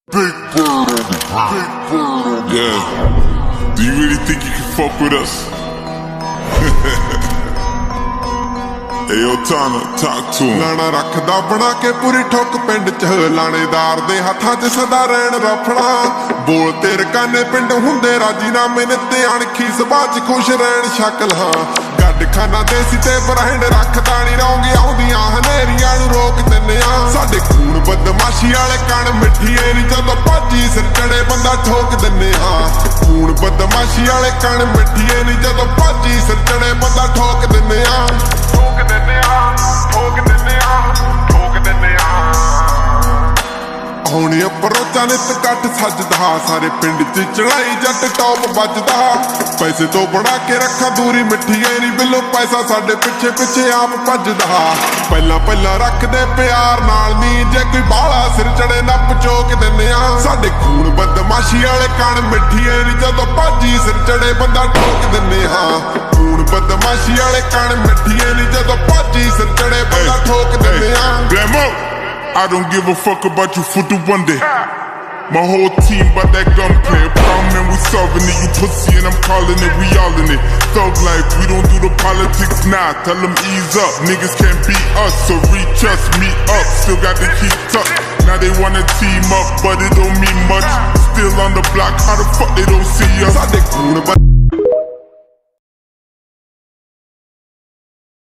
Big bird, big bird. Yeah. Do you really think you can fuck with us? Hey yo, Tana, talk to him. ਲਾਣਾ ਰੱਖਦਾ ਬਣਾ ਕੇ ਪੂਰੀ ਠੋਕ ਪਿੰਡ ਚ ਲਾਣੇਦਾਰ ਦੇ ਹੱਥਾਂ 'ਚ ਸਦਾ ਰਹਿਣ ਰਫੜਾ ਬੋਲ ਤੇ ਰਕਾਨੇ ਪਿੰਡ ਹੁੰਦੇ ਰਾਜੀਨਾਮੇ ਨੇ ਤੇ ਅਣਖੀ ਸਭਾ 'ਚ ਖੁਸ਼ ਰਹਿਣ ਸ਼ਕਲ ਹਾਂ ਗੱਡ ਖਾਨਾ ਦੇਸੀ ਤੇ ਬ੍ਰਾਂਡ ਰੱਖਦਾ ਨਹੀਂ ਰੌਂਗੀ ਆਉਂਦੀਆਂ ਹਨੇਰੀਆਂ ਨੂੰ ਰੋਕ ਦਿੰਨੇ ਆ ਸਾਡੇ ਖੂਨ ਬਦਮਾਸ਼ੀ ਵਾਲੇ ਕਣ ਮਿੱਠੀਏ ਨਹੀਂ ਜਦੋਂ ਭਾਜੀ ਸਿਰ ਚੜੇ ਬੰਦਾ ਠੋਕ ਦਿੰਨੇ ਆ ਖੂਨ ਬਦਮਾਸ਼ੀ ਵਾਲੇ ਕਣ ਮਿੱਠੀਏ ਨਹੀਂ ਜਦੋਂ ਭਾਜੀ ਸਿਰ ਚੜੇ ਬੰਦਾ ਠੋਕ ਦਿੰਨੇ ਆ ਠੋਕ ਦਿੰਨੇ ਆ ਠੋਕ ਦਿੰਨੇ ਆ ਠੋਕ ਦਿੰਨੇ ਆ ਹੁਣ ਅਪਰੋਚਾਂ ਨਿਤ ਕੱਟ ਸੱਜਦਾ ਸਾਰੇ ਪਿੰਡ 'ਚ ਚੜਾਈ ਜੱਟ ਟੌਪ ਵੱਜਦਾ ਪੈਸੇ ਤੋਂ ਬਣਾ ਕੇ ਰੱਖਾਂ ਦੂਰੀ ਮਿੱਠੀਏ ਨਹੀਂ ਬਿੱਲੋ ਪੈਸਾ ਸਾਡੇ ਪਿੱਛੇ ਪਿੱਛੇ ਆਪ ਭੱਜਦਾ ਪਹਿਲਾਂ ਰੱਖਦੇ ਪਿਆਰ ਨਾਲ ਨਹੀਂ ਜੇ ਕੋਈ ਬਾਲਾ ਸਿਰ ਚੜੇ ਨੱਪ ਚੋਕ ਦਿੰਨੇ ਆ ਸਾਡੇ ਖੂਨ ਬਦਮਾਸ਼ੀ ਵਾਲੇ ਕਣ ਮਿੱਠੀਏ ਨਹੀਂ ਜਦੋਂ ਭਾਜੀ ਸਿਰ ਚੜੇ ਬੰਦਾ ਠੋਕ ਦਿੰਨੇ ਆ ਖੂਨ ਬਦਮਾਸ਼ੀ ਵਾਲੇ ਕਣ ਮਿੱਠੀਏ ਨਹੀਂ ਜਦੋਂ ਭਾਜੀ ਸਿਰ ਚੜੇ ਬੰਦਾ ਠੋਕ ਦਿੰਨੇ ਆ I don't give a fuck about you for the one day. My whole team by that gunplay. Brown man, we solving it. You pussy and I'm calling it. We all in it. Thug life, we don't do the politics now. Tell them ease up. Niggas can't beat us, so reach us, meet up. Still got the key tucked. Now they wanna team up, but it don't mean much. Still on the block, how the fuck they don't see us?